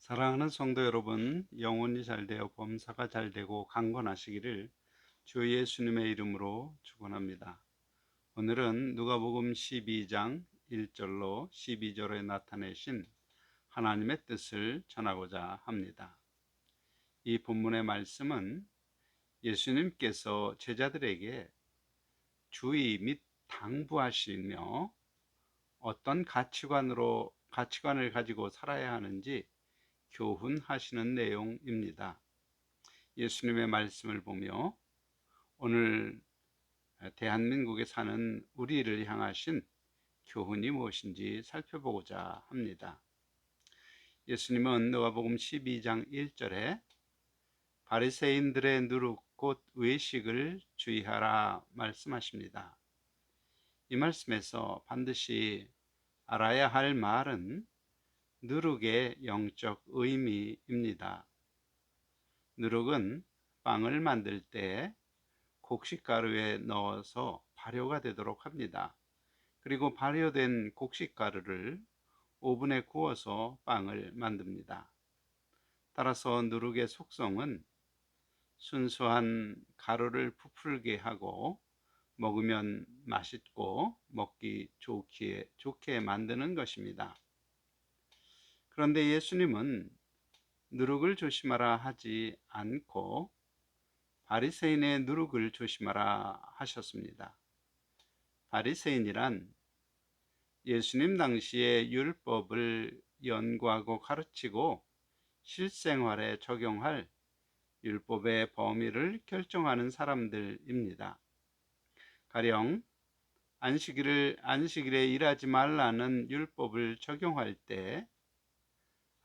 사랑하는 성도 여러분, 영혼이 잘 되어 범사가 잘 되고 강건하시기를 주 예수님의 이름으로 축원합니다. 오늘은 누가복음 12장 1절로 12절에 나타내신 하나님의 뜻을 전하고자 합니다. 이 본문의 말씀은 예수님께서 제자들에게 주의 및 당부하시며 어떤 가치관을 가지고 살아야 하는지 교훈하시는 내용입니다. 예수님의 말씀을 보며 오늘 대한민국에 사는 우리를 향하신 교훈이 무엇인지 살펴보고자 합니다. 예수님은 누가복음 12장 1절에 바리새인들의 누룩 곧 외식을 주의하라 말씀하십니다. 이 말씀에서 반드시 알아야 할 말은 누룩의 영적 의미입니다. 누룩은 빵을 만들 때 곡식가루에 넣어서 발효가 되도록 합니다. 그리고 발효된 곡식가루를 오븐에 구워서 빵을 만듭니다. 따라서 누룩의 속성은 순수한 가루를 부풀게 하고 먹으면 맛있고 먹기 좋게 만드는 것입니다. 그런데 예수님은 누룩을 조심하라 하지 않고 바리새인의 누룩을 조심하라 하셨습니다. 바리새인이란 예수님 당시의 율법을 연구하고 가르치고 실생활에 적용할 율법의 범위를 결정하는 사람들입니다. 가령 안식일에 일하지 말라는 율법을 적용할 때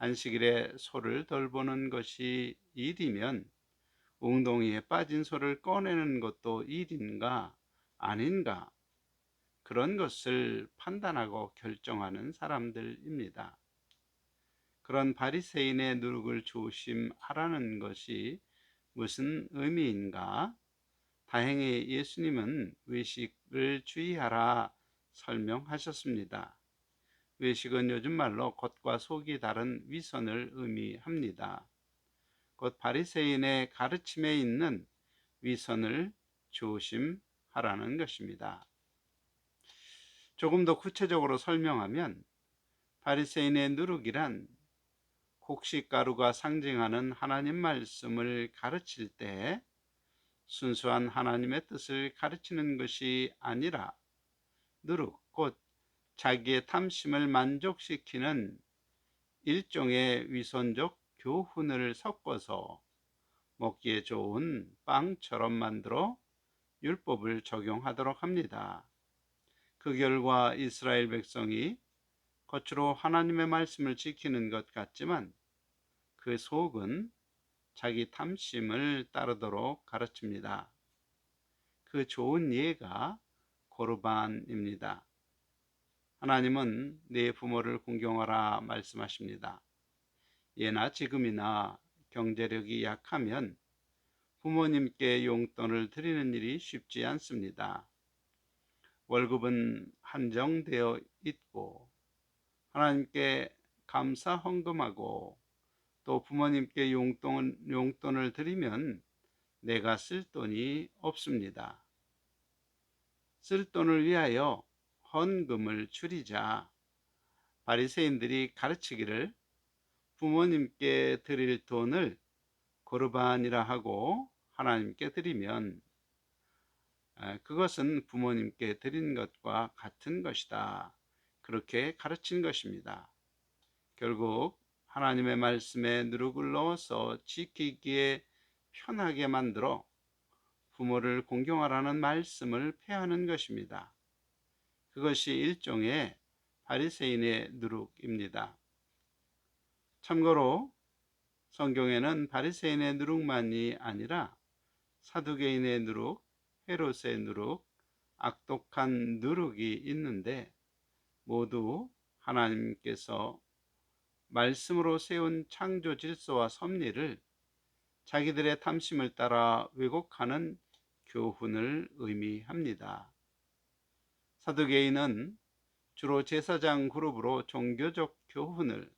안식일에 소를 돌보는 것이 일이면 웅덩이에 빠진 소를 꺼내는 것도 일인가 아닌가, 그런 것을 판단하고 결정하는 사람들입니다. 그런 바리새인의 누룩을 조심하라는 것이 무슨 의미인가? 다행히 예수님은 외식을 주의하라 설명하셨습니다. 외식은 요즘 말로 겉과 속이 다른 위선을 의미합니다. 곧 바리새인의 가르침에 있는 위선을 조심하라는 것입니다. 조금 더 구체적으로 설명하면 바리새인의 누룩이란 곡식가루가 상징하는 하나님 말씀을 가르칠 때 순수한 하나님의 뜻을 가르치는 것이 아니라 누룩, 곧 자기의 탐심을 만족시키는 일종의 위선적 교훈을 섞어서 먹기에 좋은 빵처럼 만들어 율법을 적용하도록 합니다. 그 결과 이스라엘 백성이 겉으로 하나님의 말씀을 지키는 것 같지만 그 속은 자기 탐심을 따르도록 가르칩니다. 그 좋은 예가 고르반입니다. 하나님은 내 부모를 공경하라 말씀하십니다. 예나 지금이나 경제력이 약하면 부모님께 용돈을 드리는 일이 쉽지 않습니다. 월급은 한정되어 있고 하나님께 감사 헌금하고 또 부모님께 용돈을 드리면 내가 쓸 돈이 없습니다. 쓸 돈을 위하여 헌금을 줄이자. 바리새인들이 가르치기를 부모님께 드릴 돈을 고르반이라 하고 하나님께 드리면 그것은 부모님께 드린 것과 같은 것이다, 그렇게 가르친 것입니다. 결국 하나님의 말씀에 누룩을 넣어서 지키기에 편하게 만들어 부모를 공경하라는 말씀을 폐하는 것입니다. 그것이 일종의 바리새인의 누룩입니다. 참고로 성경에는 바리새인의 누룩만이 아니라 사두개인의 누룩, 헤롯의 누룩, 악독한 누룩이 있는데 모두 하나님께서 말씀으로 세운 창조 질서와 섭리를 자기들의 탐심을 따라 왜곡하는 교훈을 의미합니다. 사두개인은 주로 제사장 그룹으로 종교적 교훈을,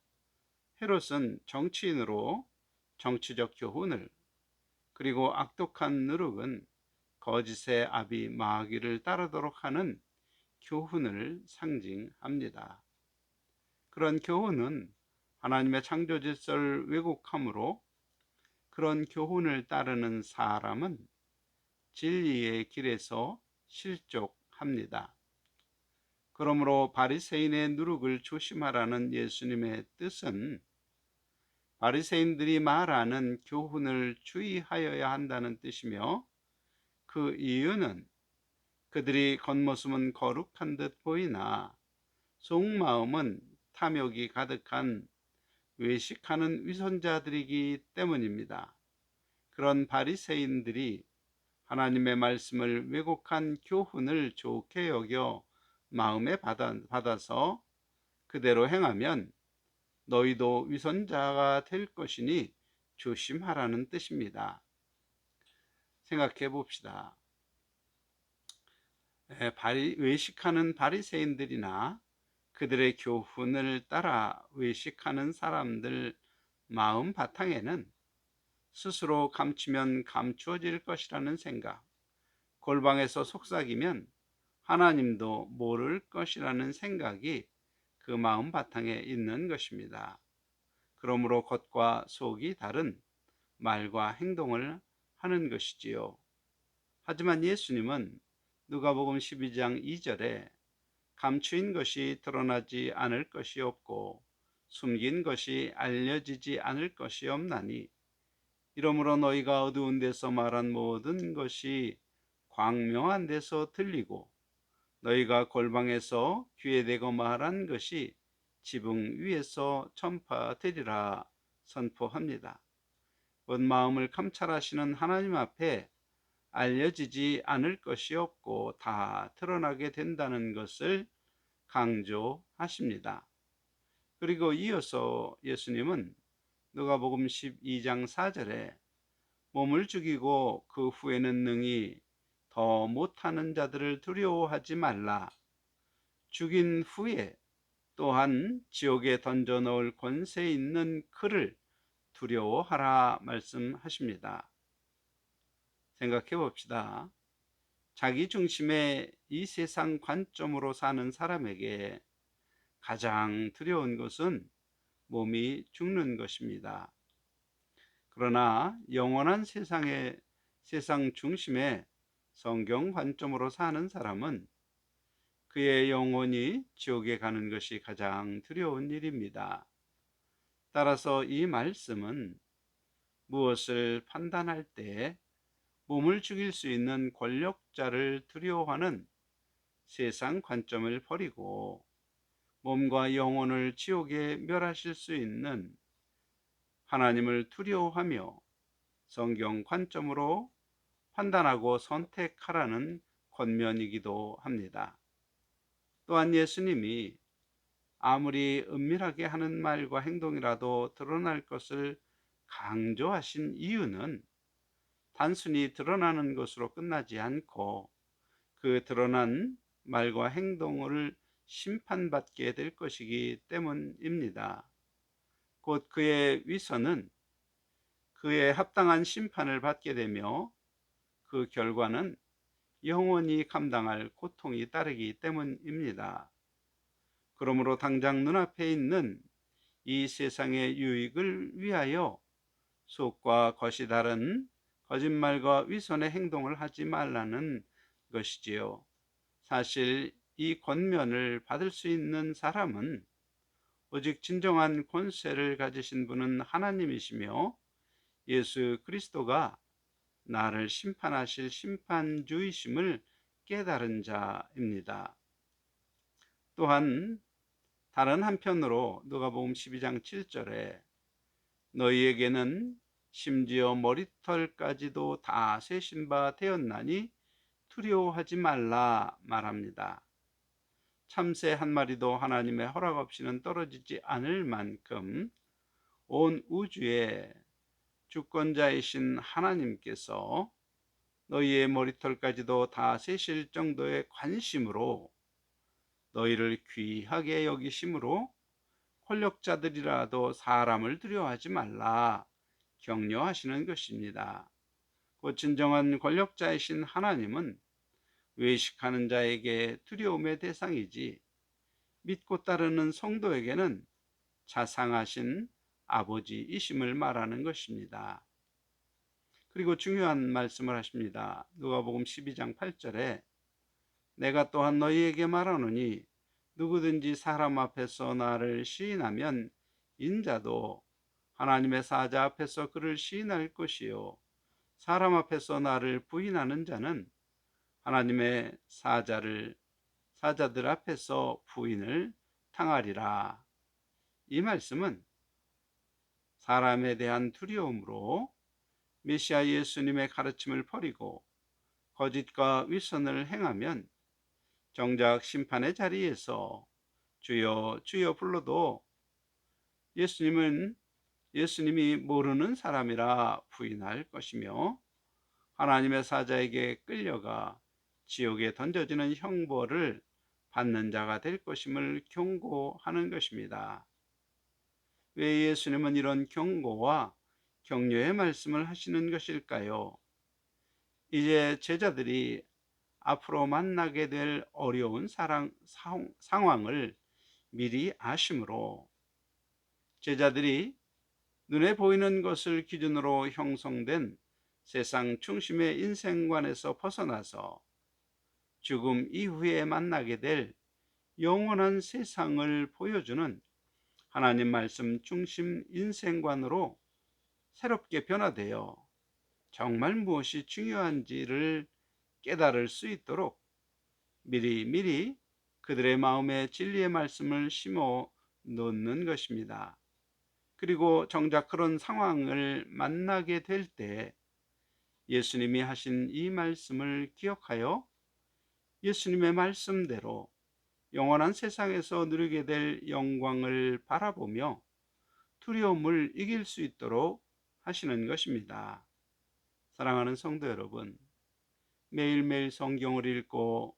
헤롯은 정치인으로 정치적 교훈을, 그리고 악독한 누룩은 거짓의 아비 마귀를 따르도록 하는 교훈을 상징합니다. 그런 교훈은 하나님의 창조 질서를 왜곡함으로, 그런 교훈을 따르는 사람은 진리의 길에서 실족합니다. 그러므로 바리새인의 누룩을 조심하라는 예수님의 뜻은 바리새인들이 말하는 교훈을 주의하여야 한다는 뜻이며, 그 이유는 그들이 겉모습은 거룩한 듯 보이나 속마음은 탐욕이 가득한 외식하는 위선자들이기 때문입니다. 그런 바리새인들이 하나님의 말씀을 왜곡한 교훈을 좋게 여겨 마음에 받아서 그대로 행하면 너희도 위선자가 될 것이니 조심하라는 뜻입니다. 생각해 봅시다. 외식하는 바리새인들이나 그들의 교훈을 따라 외식하는 사람들 마음 바탕에는 스스로 감추면 감추어질 것이라는 생각, 골방에서 속삭이면 하나님도 모를 것이라는 생각이 그 마음 바탕에 있는 것입니다. 그러므로 겉과 속이 다른 말과 행동을 하는 것이지요. 하지만 예수님은 누가복음 12장 2절에 감추인 것이 드러나지 않을 것이 없고 숨긴 것이 알려지지 않을 것이 없나니, 이러므로 너희가 어두운 데서 말한 모든 것이 광명한 데서 들리고 너희가 골방에서 귀에 대고 말한 것이 지붕 위에서 전파되리라 선포합니다. 곧 마음을 감찰하시는 하나님 앞에 알려지지 않을 것이 없고 다 드러나게 된다는 것을 강조하십니다. 그리고 이어서 예수님은 누가복음 12장 4절에 몸을 죽이고 그 후에는 능히 더 못하는 자들을 두려워하지 말라, 죽인 후에 또한 지옥에 던져 넣을 권세 있는 그를 두려워하라 말씀하십니다. 생각해 봅시다. 자기 중심의 이 세상 관점으로 사는 사람에게 가장 두려운 것은 몸이 죽는 것입니다. 그러나 영원한 세상 중심의 성경 관점으로 사는 사람은 그의 영혼이 지옥에 가는 것이 가장 두려운 일입니다. 따라서 이 말씀은 무엇을 판단할 때 몸을 죽일 수 있는 권력자를 두려워하는 세상 관점을 버리고 몸과 영혼을 지옥에 멸하실 수 있는 하나님을 두려워하며 성경 관점으로 판단하고 선택하라는 권면이기도 합니다. 또한 예수님이 아무리 은밀하게 하는 말과 행동이라도 드러날 것을 강조하신 이유는 단순히 드러나는 것으로 끝나지 않고 그 드러난 말과 행동을 심판받게 될 것이기 때문입니다. 곧 그의 위선은 그에 합당한 심판을 받게 되며 그 결과는 영원히 감당할 고통이 따르기 때문입니다. 그러므로 당장 눈앞에 있는 이 세상의 유익을 위하여 속과 겉이 다른 거짓말과 위선의 행동을 하지 말라는 것이지요. 사실 이 권면을 받을 수 있는 사람은 오직 진정한 권세를 가지신 분은 하나님이시며 예수 그리스도가 나를 심판하실 심판주이심을 깨달은 자입니다. 또한 다른 한편으로 누가복음 12장 7절에 너희에게는 심지어 머리털까지도 다 세신 바 되었나니 두려워하지 말라 말합니다. 참새 한 마리도 하나님의 허락 없이는 떨어지지 않을 만큼 온 우주의 주권자이신 하나님께서 너희의 머리털까지도 다 세실 정도의 관심으로 너희를 귀하게 여기심으로 권력자들이라도 사람을 두려워하지 말라 격려하시는 것입니다. 곧 진정한 권력자이신 하나님은 외식하는 자에게 두려움의 대상이지, 믿고 따르는 성도에게는 자상하신 아버지이심을 말하는 것입니다. 그리고 중요한 말씀을 하십니다. 누가복음 12장 8절에 내가 또한 너희에게 말하노니 누구든지 사람 앞에서 나를 시인하면 인자도 하나님의 사자 앞에서 그를 시인할 것이요 사람 앞에서 나를 부인하는 자는 하나님의 사자들 앞에서 부인을 당하리라. 이 말씀은 사람에 대한 두려움으로 메시아 예수님의 가르침을 버리고 거짓과 위선을 행하면 정작 심판의 자리에서 주여 주여 불러도 예수님이 모르는 사람이라 부인할 것이며 하나님의 사자에게 끌려가 지옥에 던져지는 형벌을 받는 자가 될 것임을 경고하는 것입니다. 왜 예수님은 이런 경고와 격려의 말씀을 하시는 것일까요? 이제 제자들이 앞으로 만나게 될 어려운 상황을 미리 아심으로 제자들이 눈에 보이는 것을 기준으로 형성된 세상 중심의 인생관에서 벗어나서 죽음 이후에 만나게 될 영원한 세상을 보여주는 하나님 말씀 중심 인생관으로 새롭게 변화되어 정말 무엇이 중요한지를 깨달을 수 있도록 미리 그들의 마음에 진리의 말씀을 심어 놓는 것입니다. 그리고 정작 그런 상황을 만나게 될 때 예수님이 하신 이 말씀을 기억하여 예수님의 말씀대로 영원한 세상에서 누리게 될 영광을 바라보며 두려움을 이길 수 있도록 하시는 것입니다. 사랑하는 성도 여러분, 매일매일 성경을 읽고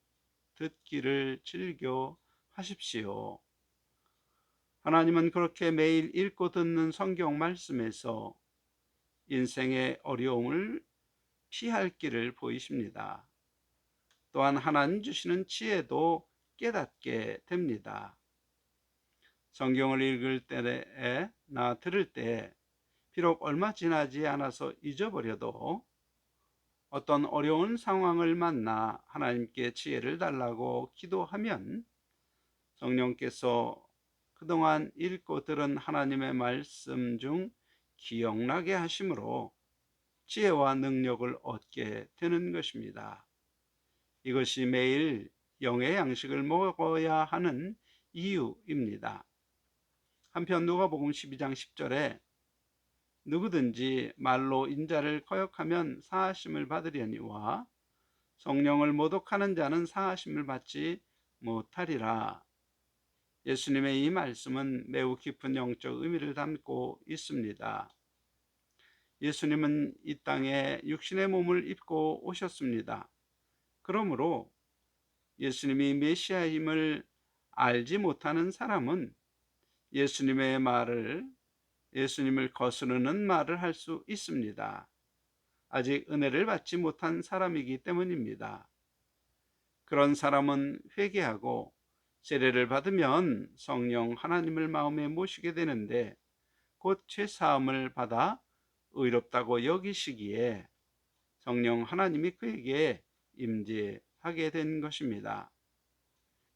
듣기를 즐겨 하십시오. 하나님은 그렇게 매일 읽고 듣는 성경 말씀에서 인생의 어려움을 피할 길을 보이십니다. 또한 하나님 주시는 지혜도 깨닫게 됩니다. 성경을 읽을 때나 들을 때 비록 얼마 지나지 않아서 잊어버려도 어떤 어려운 상황을 만나 하나님께 지혜를 달라고 기도하면 성령께서 그동안 읽고 들은 하나님의 말씀 중 기억나게 하심으로 지혜와 능력을 얻게 되는 것입니다. 이것이 매일 영의 양식을 먹어야 하는 이유입니다. 한편 누가복음 12장 10절에 누구든지 말로 인자를 거역하면 사하심을 받으려니와 성령을 모독하는 자는 사하심을 받지 못하리라. 예수님의 이 말씀은 매우 깊은 영적 의미를 담고 있습니다. 예수님은 이 땅에 육신의 몸을 입고 오셨습니다. 그러므로 예수님이 메시아임을 알지 못하는 사람은 예수님을 거스르는 말을 할 수 있습니다. 아직 은혜를 받지 못한 사람이기 때문입니다. 그런 사람은 회개하고 세례를 받으면 성령 하나님을 마음에 모시게 되는데 곧 죄사함을 받아 의롭다고 여기시기에 성령 하나님이 그에게 임재하게 된 것입니다.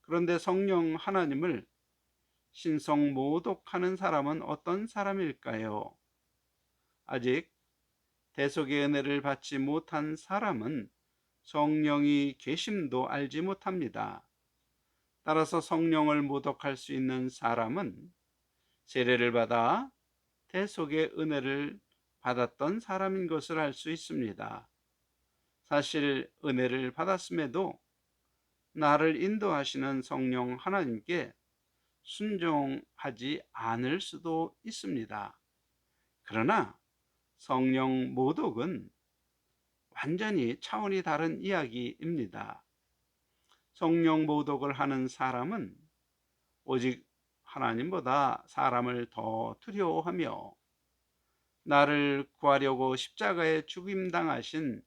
그런데 성령 하나님을 신성 모독하는 사람은 어떤 사람일까요? 아직 대속의 은혜를 받지 못한 사람은 성령이 계심도 알지 못합니다. 따라서 성령을 모독할 수 있는 사람은 세례를 받아 대속의 은혜를 받았던 사람인 것을 알 수 있습니다. 사실 은혜를 받았음에도 나를 인도하시는 성령 하나님께 순종하지 않을 수도 있습니다. 그러나 성령 모독은 완전히 차원이 다른 이야기입니다. 성령 모독을 하는 사람은 오직 하나님보다 사람을 더 두려워하며 나를 구하려고 십자가에 죽임당하신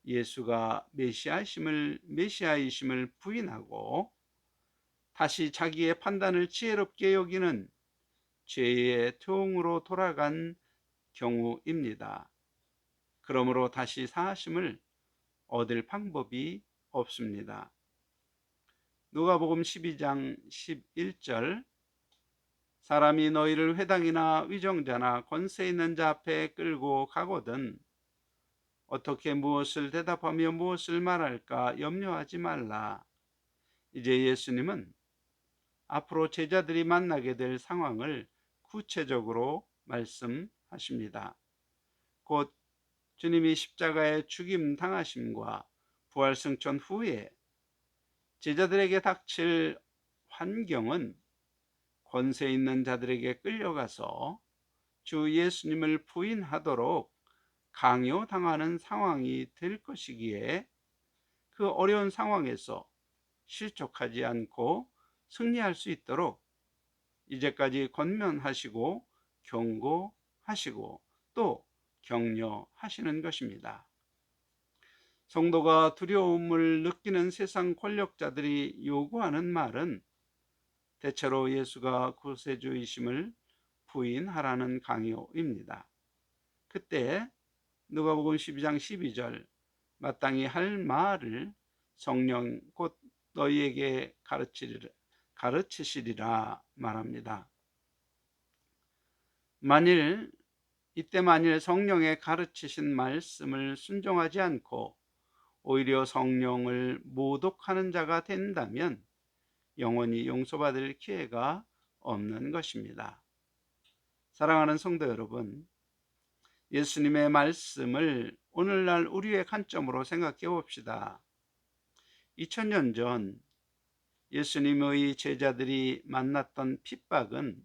예수가 메시아이심을 부인하고 다시 자기의 판단을 지혜롭게 여기는 죄의 종으로 돌아간 경우입니다. 그러므로 다시 사하심을 얻을 방법이 없습니다. 누가복음 12장 11절 사람이 너희를 회당이나 위정자나 권세 있는 자 앞에 끌고 가거든 어떻게 무엇을 대답하며 무엇을 말할까 염려하지 말라. 이제 예수님은 앞으로 제자들이 만나게 될 상황을 구체적으로 말씀하십니다. 곧 주님이 십자가에 죽임 당하심과 부활 승천 후에 제자들에게 닥칠 환경은 권세 있는 자들에게 끌려가서 주 예수님을 부인하도록 강요당하는 상황이 될 것이기에 그 어려운 상황에서 실족하지 않고 승리할 수 있도록 이제까지 권면하시고 경고하시고 또 격려하시는 것입니다. 성도가 두려움을 느끼는 세상 권력자들이 요구하는 말은 대체로 예수가 구세주이심을 부인하라는 강요입니다. 그때 누가복음 12장 12절 마땅히 할 말을 성령 곧 너희에게 가르치시리라 말합니다. 이때 만일 성령의 가르치신 말씀을 순종하지 않고 오히려 성령을 모독하는 자가 된다면 영원히 용서받을 기회가 없는 것입니다. 사랑하는 성도 여러분, 예수님의 말씀을 오늘날 우리의 관점으로 생각해 봅시다. 2000년 전 예수님의 제자들이 만났던 핍박은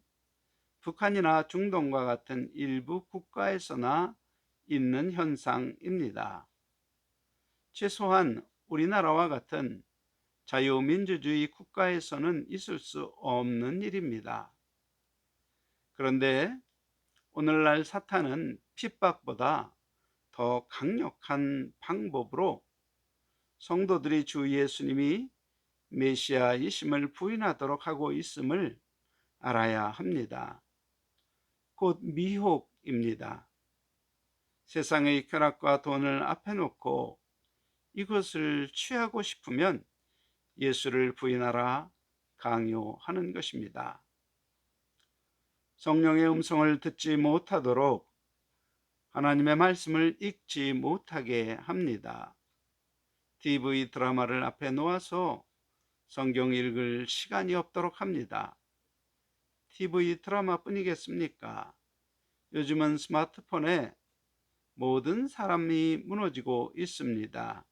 북한이나 중동과 같은 일부 국가에서나 있는 현상입니다. 최소한 우리나라와 같은 자유민주주의 국가에서는 있을 수 없는 일입니다. 그런데 오늘날 사탄은 핍박보다 더 강력한 방법으로 성도들이 주 예수님이 메시아이심을 부인하도록 하고 있음을 알아야 합니다. 곧 미혹입니다. 세상의 쾌락과 돈을 앞에 놓고 이것을 취하고 싶으면 예수를 부인하라 강요하는 것입니다. 성령의 음성을 듣지 못하도록 하나님의 말씀을 읽지 못하게 합니다. TV 드라마를 앞에 놓아서 성경 읽을 시간이 없도록 합니다. TV 드라마뿐이겠습니까? 요즘은 스마트폰에 모든 사람이 무너지고 있습니다.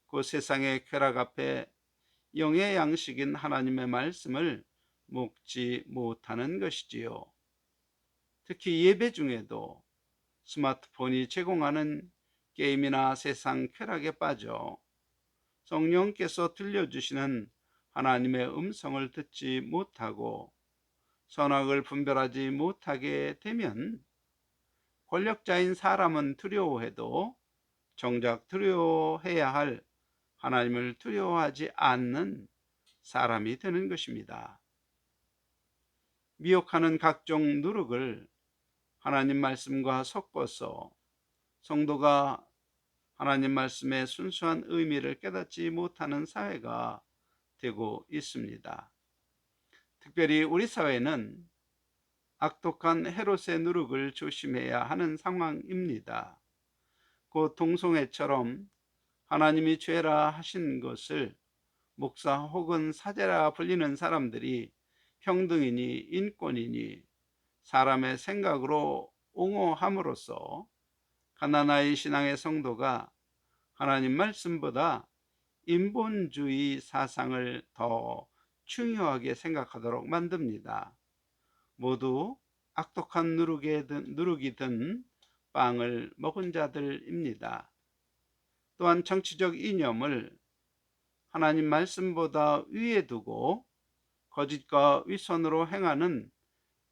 그 세상의 쾌락 앞에 영의 양식인 하나님의 말씀을 먹지 못하는 것이지요. 특히 예배 중에도 스마트폰이 제공하는 게임이나 세상 쾌락에 빠져 성령께서 들려주시는 하나님의 음성을 듣지 못하고 선악을 분별하지 못하게 되면 권력자인 사람은 두려워해도 정작 두려워해야 할 하나님을 두려워하지 않는 사람이 되는 것입니다. 미혹하는 각종 누룩을 하나님 말씀과 섞어서 성도가 하나님 말씀의 순수한 의미를 깨닫지 못하는 사회가 되고 있습니다. 특별히 우리 사회는 악독한 헤롯의 누룩을 조심해야 하는 상황입니다. 곧 동성애처럼 하나님이 죄라 하신 것을 목사 혹은 사제라 불리는 사람들이 평등이니 인권이니 사람의 생각으로 옹호함으로써 가나나의 신앙의 성도가 하나님 말씀보다 인본주의 사상을 더 중요하게 생각하도록 만듭니다. 모두 악독한 누룩이 든 빵을 먹은 자들입니다. 또한 정치적 이념을 하나님 말씀보다 위에 두고 거짓과 윗선으로 행하는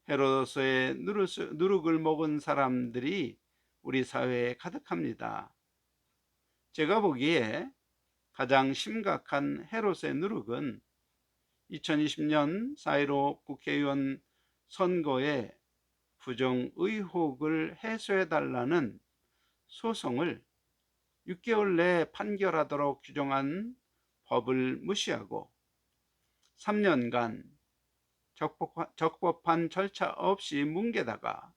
헤로도스의 누룩을 먹은 사람들이 우리 사회에 가득합니다. 제가 보기에 가장 심각한 헤롯의 누룩은 2020년 4.15 국회의원 선거에 부정 의혹을 해소해달라는 소송을 6개월 내에 판결하도록 규정한 법을 무시하고 3년간 적법한 절차 없이 뭉개다가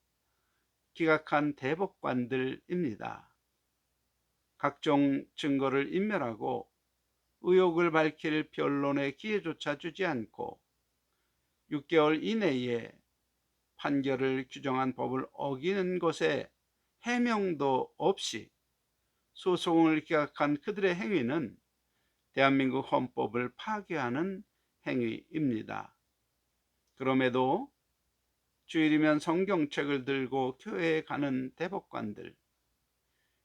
기각한 대법관들입니다. 각종 증거를 인멸하고 의혹을 밝힐 변론의 기회조차 주지 않고 6개월 이내에 판결을 규정한 법을 어기는 것에 해명도 없이 소송을 기각한 그들의 행위는 대한민국 헌법을 파괴하는 행위입니다. 그럼에도 주일이면 성경책을 들고 교회에 가는 대법관들,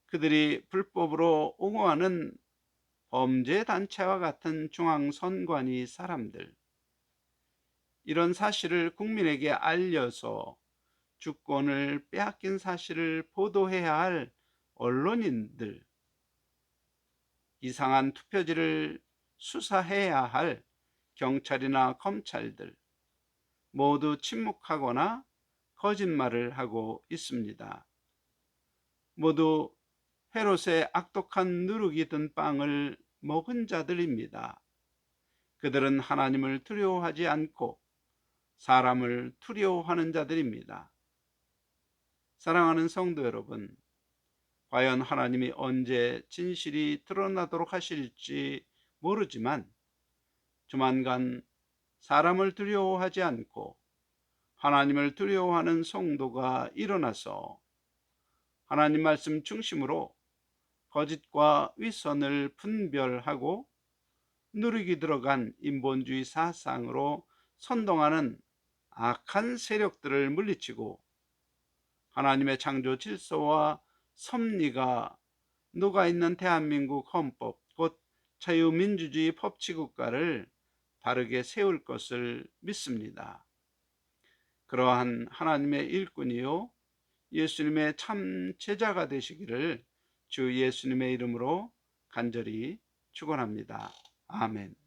그들이 불법으로 옹호하는 범죄단체와 같은 중앙선관위 사람들, 이런 사실을 국민에게 알려서 주권을 빼앗긴 사실을 보도해야 할 언론인들, 이상한 투표지를 수사해야 할 경찰이나 검찰들 모두 침묵하거나 거짓말을 하고 있습니다. 모두 헤롯의 악독한 누룩이 든 빵을 먹은 자들입니다. 그들은 하나님을 두려워하지 않고 사람을 두려워하는 자들입니다. 사랑하는 성도 여러분, 과연 하나님이 언제 진실이 드러나도록 하실지 모르지만 조만간 사람을 두려워하지 않고 하나님을 두려워하는 성도가 일어나서 하나님 말씀 중심으로 거짓과 윗선을 분별하고 누룩이 들어간 인본주의 사상으로 선동하는 악한 세력들을 물리치고 하나님의 창조 질서와 섭리가 녹아있는 대한민국 헌법, 곧 자유민주주의 법치국가를 바르게 세울 것을 믿습니다. 그러한 하나님의 일꾼이요 예수님의 참 제자가 되시기를 주 예수님의 이름으로 간절히 축원합니다. 아멘.